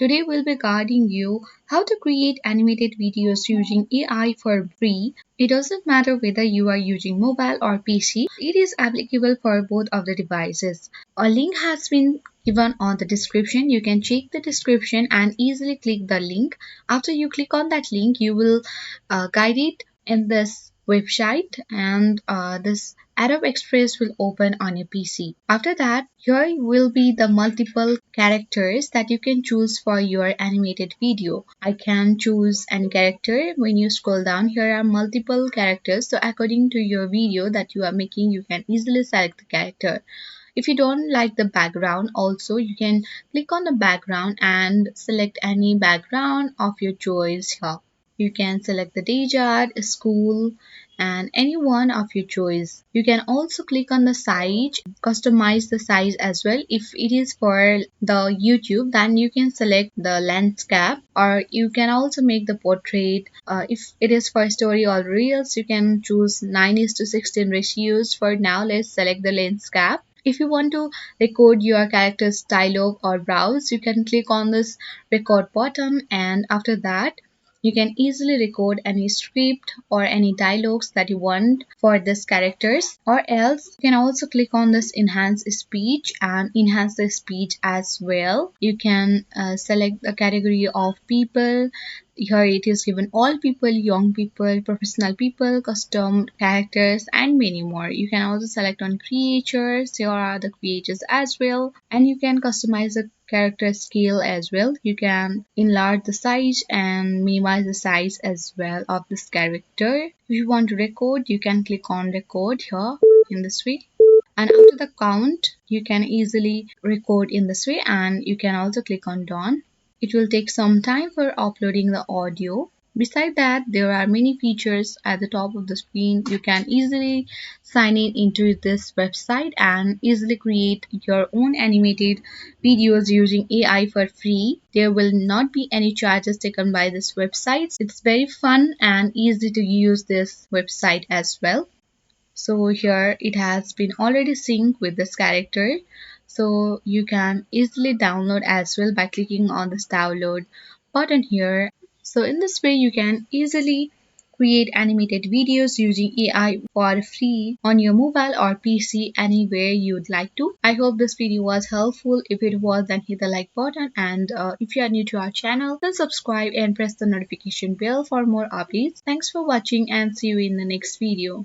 Today we'll be guiding you how to create animated videos using AI for free. It doesn't matter whether you are using mobile or PC, it is applicable for both of the devices. A link has been given on the description. You can check the description and easily click the link. After you click on that link, you will guide it in this website, and this Adobe Express will open on your PC. After that, here will be the multiple characters that you can choose for your animated video. I can choose any character. When you scroll down, here are multiple characters. So according to your video that you are making, you can easily select the character. If you don't like the background, also you can click on the background and select any background of your choice here. You can select the desert, school, and any one of your choice. You can also click on the size, customize the size as well. If it is for the YouTube, then you can select the landscape, or you can also make the portrait. If it is for story or reels, you can choose 9:16 ratios. For now, let's select the landscape. If you want to record your character's dialogue or browse, you can click on this record button, and after that you can easily record any script or any dialogues that you want for this characters. Or else you can also click on this enhance speech and enhance the speech as well. You can select the category of people. Here it is given all people, young people, professional people, custom characters, and many more. You can also select on creators. Here are the creators as well, and you can customize the character scale as well. You can enlarge the size and minimize the size as well of this character. If you want to record, you can click on record here in this way, and after the count you can easily record in this way, and you can also click on done. It will take some time for uploading the audio. Beside that, there are many features at the top of the screen. You can easily sign in into this website and easily create your own animated videos using AI for free. There will not be any charges taken by this website. It's very fun and easy to use this website as well. So here it has been already synced with this character, so you can easily download as well by clicking on this download button here. So in this way you can easily create animated videos using AI for free on your mobile or PC anywhere you'd like to. I hope this video was helpful. If it was, then hit the like button, and if you are new to our channel, then subscribe and press the notification bell for more updates. Thanks for watching and see you in the next video.